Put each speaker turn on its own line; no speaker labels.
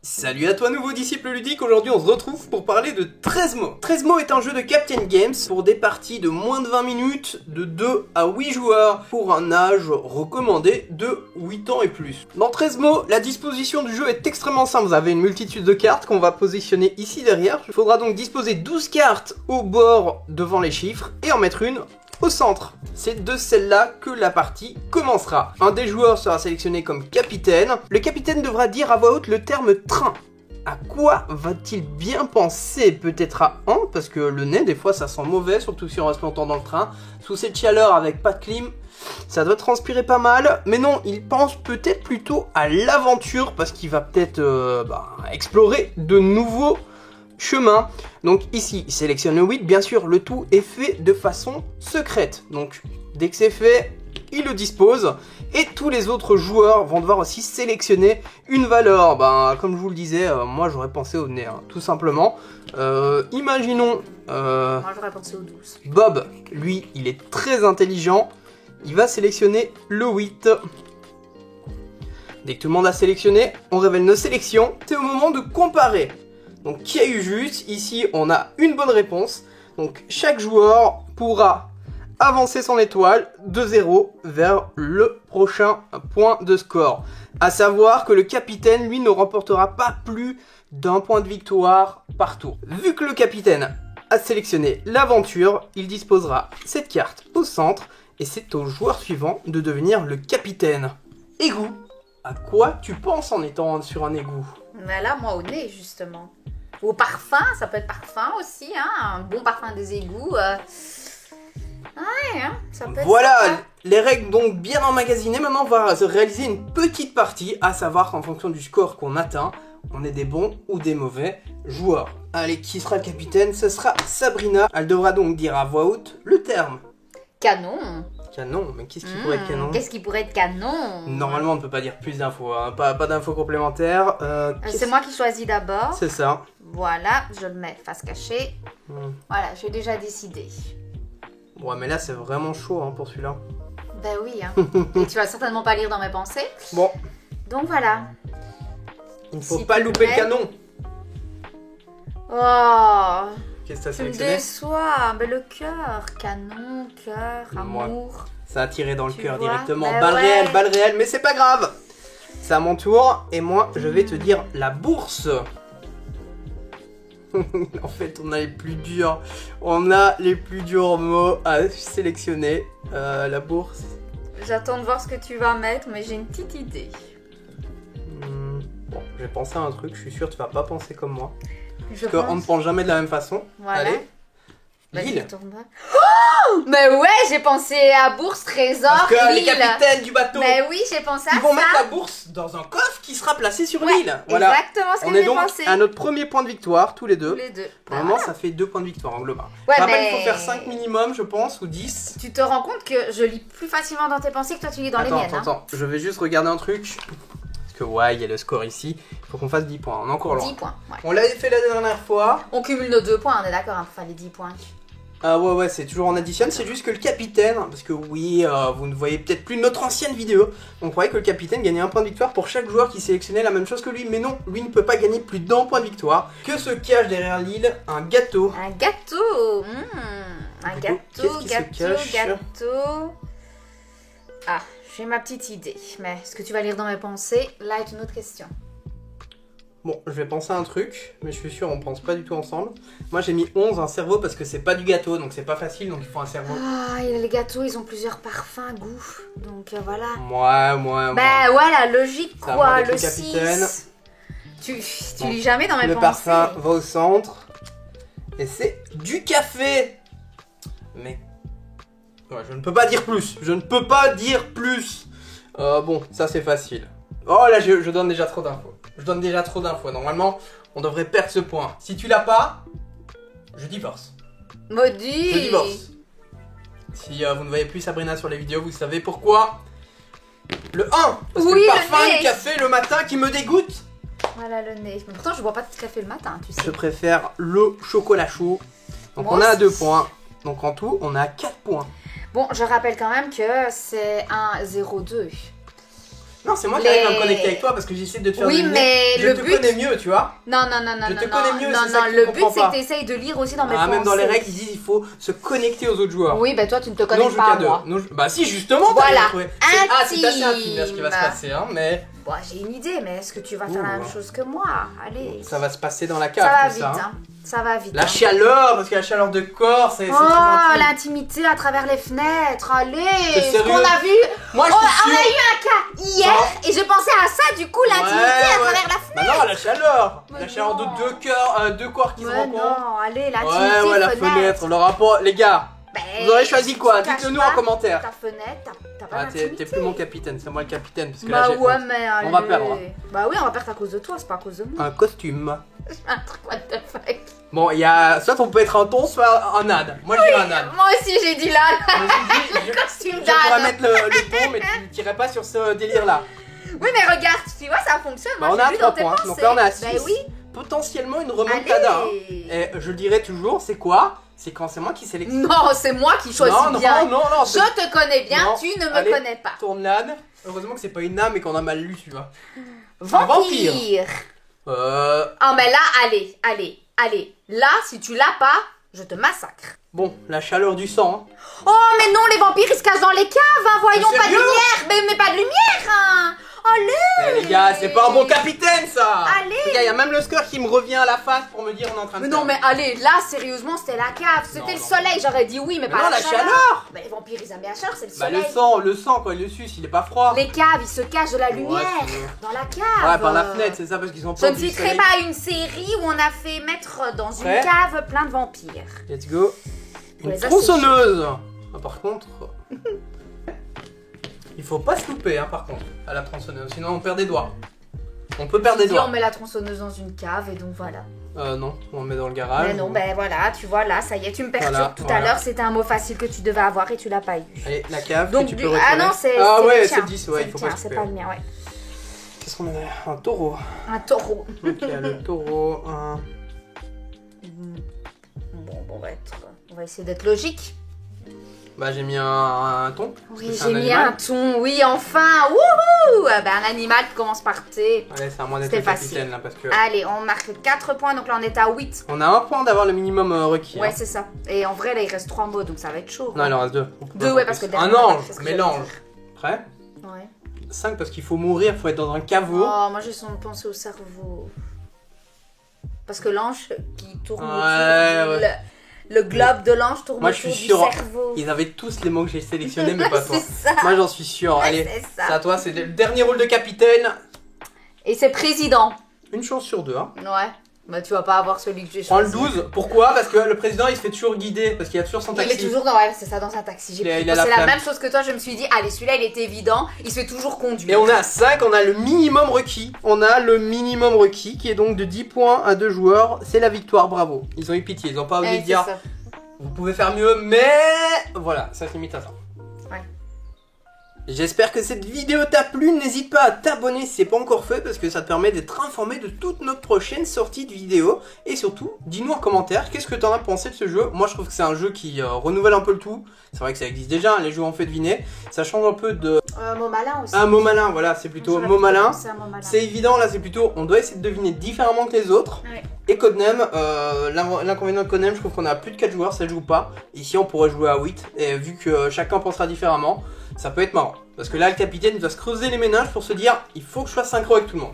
Salut à toi nouveau disciple ludique, aujourd'hui on se retrouve pour parler de 13 mots. 13 mots est un jeu de Captain Games pour des parties de moins de 20 minutes, de 2 à 8 joueurs, pour un âge recommandé de 8 ans et plus. Dans 13 mots, la disposition du jeu est extrêmement simple, vous avez une multitude de cartes qu'on va positionner ici derrière. Il faudra donc disposer 12 cartes au bord devant les chiffres et en mettre une au centre. C'est de celle-là que la partie commencera. Un des joueurs sera sélectionné comme capitaine. Le capitaine devra dire à voix haute le terme train. À quoi va-t-il bien penser? Peut-être à un, parce que le nez, des fois, ça sent mauvais, surtout si on reste longtemps dans le train. Sous cette chaleur avec pas de clim, ça doit transpirer pas mal. Mais non, il pense peut-être plutôt à l'aventure, parce qu'il va peut-être explorer de nouveaux chemin. Donc ici, il sélectionne le 8, bien sûr, le tout est fait de façon secrète. Donc dès que c'est fait, il le dispose. Et tous les autres joueurs vont devoir aussi sélectionner une valeur. Comme je vous le disais, moi j'aurais pensé au nez, hein, tout simplement. Imaginons...
Moi j'aurais pensé au 12.
Bob, lui, il est très intelligent. Il va sélectionner le 8. Dès que tout le monde a sélectionné, on révèle nos sélections. C'est au moment de comparer. Donc qui a eu juste? Ici on a une bonne réponse. Donc chaque joueur pourra avancer son étoile de 0 vers le prochain point de score. A savoir que le capitaine lui ne remportera pas plus d'un point de victoire par tour. Vu que le capitaine a sélectionné l'aventure, il disposera cette carte au centre et c'est au joueur suivant de devenir le capitaine. Égout. À quoi tu penses en étant sur un égout?
Mais là, moi, au nez, justement. Au parfum, ça peut être parfum aussi, hein. Un bon parfum des égouts. Ouais, hein, ça peut être
voilà,
sympa.
les règles donc bien emmagasinées. Maintenant, on va réaliser une petite partie, à savoir qu'en fonction du score qu'on atteint, on est des bons ou des mauvais joueurs. Allez, qui sera le capitaine? Ce sera Sabrina. Elle devra donc dire à voix haute le terme.
Canon.
Canon, mais qu'est-ce qui pourrait être canon?
Qu'est-ce qui pourrait être canon?
Normalement, on ne peut pas dire plus d'infos, hein. Pas d'infos complémentaires.
C'est moi qui choisis d'abord.
C'est ça.
Voilà, je le mets face cachée. Voilà, j'ai déjà décidé.
Ouais, mais là, c'est vraiment chaud hein, pour celui-là.
Ben oui, hein. Et tu vas certainement pas lire dans mes pensées.
Bon.
Donc voilà.
Il ne faut
Si
pas
tu
louper
mets-
le canon.
Oh,
Qu'est-ce que t'as
tu me
sélectionné?
déçois. Mais le cœur, canon, cœur,
Moi.
amour.
Ça a tiré dans le
Tu
cœur
vois?
directement.
Bah
Balle
ouais.
réelle, mais c'est pas grave. C'est à mon tour et moi je vais te dire la bourse. En fait, on a les plus durs. On a les plus durs mots à sélectionner. La bourse.
J'attends de voir ce que tu vas mettre, mais j'ai une petite idée.
Bon, je vais penser à un truc. Je suis sûr que tu vas pas penser comme moi.
Je
Parce qu'on ne pense jamais de la même façon.
Voilà.
Allez.
Vas-y,
Lille.
retourne-moi. Oh, mais ouais, j'ai pensé à bourse, trésor,
Parce que les
Lille.
capitaines du bateau,
Mais oui, j'ai pensé à
ils vont
ça.
mettre la bourse dans un coffre qui sera placé sur
Ouais,
l'île. Voilà.
exactement ce que
On est
j'ai
donc
pensé.
à notre premier point de victoire, tous les deux.
Tous les deux.
Pour le moment, ça fait 2 points de victoire en global.
Ouais,
Je rappelle
mais-
qu'il faut faire 5 minimum, je pense, ou 10.
Tu te rends compte que je lis plus facilement dans tes pensées que toi tu lis dans les miennes. hein.
Attends, je vais juste regarder un truc. Parce que ouais, il y a le score ici. Il faut qu'on fasse 10 points, on est encore loin.
10 points. Ouais.
On l'avait fait la dernière fois.
On cumule nos 2 points, on est d'accord, hein, pour faire les 10 points.
Ah ouais, c'est toujours en additionne. C'est juste que le capitaine, parce que oui, vous ne voyez peut-être plus notre ancienne vidéo. On croyait que le capitaine gagnait un point de victoire pour chaque joueur qui sélectionnait la même chose que lui. Mais non, lui ne peut pas gagner plus d'un point de victoire. Que se cache derrière l'île? Un gâteau.
Un gâteau. Un
Du coup,
gâteau,
qu'est-ce qui se cache
gâteau. Ah, j'ai ma petite idée. Mais est-ce que tu vas lire dans mes pensées? Là est une autre question.
Bon, je vais penser à un truc, mais je suis sûr on pense pas du tout ensemble. Moi j'ai mis 11, un cerveau, parce que c'est pas du gâteau, donc c'est pas facile, donc il faut un cerveau.
Ah, et les gâteaux, ils ont plusieurs parfums, goûts. Donc voilà.
Moi.
Bah voilà, logique
C'est à
quoi,
moi d'être
le
le capitaine.
6. Tu
Bon.
lis jamais dans mes
Le
pensées.
parfum va au centre. Et c'est du café. Mais... ouais, je ne peux pas dire plus. Je ne peux pas dire plus. Bon, ça c'est facile. Oh là, je donne déjà trop d'infos. Je donne déjà trop d'infos. Normalement, on devrait perdre ce point. Si tu l'as pas, je divorce.
Maudit.
Je divorce. Si vous ne voyez plus Sabrina sur les vidéos, vous savez pourquoi. Le 1, parce que
Oui,
le
le
parfum
nez.
du café le matin qui me dégoûte.
Voilà le nez. Mais pourtant, je bois pas de café le matin, tu sais.
Je préfère le chocolat chaud. Donc
Moi
on a à
aussi.
2 points. Donc en tout, on a 4 points.
Bon, je rappelle quand même que c'est un 0-2.
Non, c'est moi qui arrive à me connecter avec toi parce que j'essaie de te faire
Oui,
deviner.
mais
Je
le
te
but...
connais mieux, tu vois.
Non,
Je te connais mieux, c'est ça que tu
le but
comprends
c'est
pas.
que tu essayes de lire aussi dans mes pensées.
Même dans les règles, ils disent il faut se connecter aux autres joueurs.
Oui, bah toi tu ne te
Non,
connais
je
pas à
qu'à deux.
moi.
Non, bah si, justement, t'as
Voilà.
bien trouvé. C'est assez intime là, ce qui va se passer, hein, mais
Bon, j'ai une idée, mais est-ce que tu vas faire la même chose que moi? Allez.
ça va se passer dans la cave,
Ça va
tout
vite,
ça. Hein.
hein. Ça va vite.
La
hein.
chaleur, parce que la chaleur de corps, c'est très
Oh,
intime.
l'intimité à travers les fenêtres, allez.
T'es
Ce
sérieux?
qu'on a vu.
Moi, je
On
suis
a
sûr.
eu un cas hier et je pensais à ça, du coup, l'intimité à travers la fenêtre.
Bah non, la chaleur.
Mais
La chaleur
non.
de deux corps qui se
Mais
rencontrent.
non, allez, l'intimité,
Ouais, la fenêtre, le rapport. Les gars,
Ben,
vous aurez choisi quoi?
tu caches
Dites-le nous
pas
en commentaire.
Ta fenêtre, t'as pas
Ah,
d'intimité.
t'es plus mon capitaine, c'est moi le capitaine. Parce que
Bah
là, j'ai
ouais,
honte.
mais
On va
allez.
perdre.
Bah oui, on va perdre à cause de toi, c'est pas à cause de moi.
Un costume.
Un truc, what the fuck.
Bon, il y a. Soit on peut être un thon, soit un âne. Moi, je dirais un âne.
Moi aussi, j'ai dit là,
Je
costume
pourrais
d'âne.
mettre le ton, mais tu tirais pas sur ce délire-là.
Oui, mais regarde, tu vois, ça fonctionne.
Bah,
Moi,
on a
j'ai vu
3
dans tes
points,
pensées.
donc là on a 6.
Ben oui.
Potentiellement une remontada. hein.
Allez.
Et je le dirais toujours, c'est quoi? C'est quand c'est moi qui sélectionne.
Non, c'est moi qui choisis
non,
bien.
non,
Je te connais bien,
Non.
tu ne me
Allez.
connais pas.
Tourne l'âne. Heureusement que c'est pas une âme et qu'on a mal lu, tu vois.
Vampire.
Euh.
Ah, mais là, allez. Là, si tu l'as pas, je te massacre.
Bon, la chaleur du sang. Hein.
Oh, mais non, les vampires, ils se cachent dans les caves, hein. Voyons,
Mais
pas de
sérieux
lumière. Mais pas de lumière, hein. Allez.
Eh, les gars, c'est pas un bon capitaine ça.
Allez.
Les gars, y a même le score qui me revient à la face pour me dire on est en train de
Mais non, mais
perdre.
allez, là, sérieusement, c'était la cave. C'était le
non.
soleil. J'aurais dit oui, mais
Mais
pas
non,
la
la
chaleur.
chaleur.
Mais les vampires, ils aiment bien la chaleur, c'est le
Bah
soleil.
le sang quand il le suce, il est pas froid.
Les caves, ils se cachent de la lumière.
si tu veux.
Dans la cave.
Ouais, par la fenêtre, c'est ça parce qu'ils ont
Je
pas
ne
vu le
citerai
soleil.
pas une série où on a fait mettre dans une
Prêt
cave plein de vampires.
Let's go.
Pour
Une
les
tronçonneuse. Ah, par contre, il faut pas se louper, hein, par contre, à la tronçonneuse, sinon on perd des doigts. On peut perdre des
Si on
doigts.
met la tronçonneuse dans une cave et donc voilà.
Non, on le met dans le garage.
Mais non, ben voilà, tu vois là, ça y est, tu me perturbes.
Voilà,
Tout à
voilà.
l'heure, c'était un mot facile que tu devais avoir et tu l'as pas eu.
Allez, la cave
Donc
que tu
du...
peux retirer.
Ah non, c'est
Ah
c'est
ouais,
le
c'est
tien.
le 10, ouais, il faut
le
pas
tien,
se
c'est
louper.
pas le mien, ouais.
Qu'est-ce qu'on a? Un taureau.
Un taureau.
Donc il y a le taureau, un...
Bon, on va essayer d'être logique.
Bah j'ai mis un thon. parce
Oui,
que c'est
j'ai mis
animal.
un ton, oui, enfin. Wouhou. Ben, un animal qui commence par T.
Allez, c'est à moi d'être
C'était
le capitaine
facile.
là parce que...
Allez, on marque 4 points, donc là on est à 8.
On a un point d'avoir le minimum requis.
Ouais,
hein.
c'est ça. Et en vrai, là, il reste 3 mots, donc ça va être chaud.
Non, il en reste 2.
2, ouais, parce que
Un
derrière,
ange,
c'est ce que j'allais
mélange. Prêt?
dire. Ouais.
5 parce qu'il faut mourir, faut être dans un caveau.
Oh, moi j'ai son pensée au cerveau. Parce que l'ange qui tourne
Ouais,
autour
ouais.
le globe de l'ange tourne
Moi je
autour
suis
du
sûr,
cerveau.
ils avaient tous les mots que j'ai sélectionnés mais pas toi.
C'est ça.
Moi j'en suis sûr.
Ouais,
Allez,
c'est
c'est
ça.
à toi, c'est le dernier rôle de capitaine.
Et c'est président.
Une chance sur 2. Hein.
Ouais. Bah tu vas pas avoir celui que j'ai
Prends le
choisi.
12. Pourquoi? Parce que le président il se fait toujours guider. Parce qu'il y a toujours son
Il est
taxi.
toujours dans, ouais, c'est ça, dans un taxi.
Il a la
C'est la
flemme.
même chose que toi, je me suis dit, allez, celui-là il était évident, il se fait toujours conduire.
Et on est à 5, on a le minimum requis. On a le minimum requis qui est donc de 10 points à 2 joueurs. C'est la victoire, bravo. Ils ont eu pitié, ils ont pas osé
Ouais,
dire
c'est ça.
vous pouvez faire mieux, mais voilà, ça se limite à ça.
Ouais.
J'espère que cette vidéo t'a plu, n'hésite pas à t'abonner si c'est pas encore fait parce que ça te permet d'être informé de toutes nos prochaines sorties de vidéos. Et surtout, dis-nous en commentaire qu'est-ce que t'en as pensé de ce jeu. Moi je trouve que c'est un jeu qui renouvelle un peu le tout. C'est vrai que ça existe déjà, hein, les jeux en fait deviner. Ça change un peu de...
Mot malin aussi.
Un mot malin, voilà, c'est plutôt
J'aurais
mot malin.
pensé à mot malin.
C'est évident, là c'est plutôt, on doit essayer de deviner différemment que les autres.
Ouais.
Et Codename, l'inconvénient de Codename, je trouve qu'on a plus de 4 joueurs, ça joue pas. Ici on pourrait jouer à 8, et vu que chacun pensera différemment, ça peut être marrant. Parce que là le capitaine il doit se creuser les méninges pour se dire, il faut que je sois synchro avec tout le monde.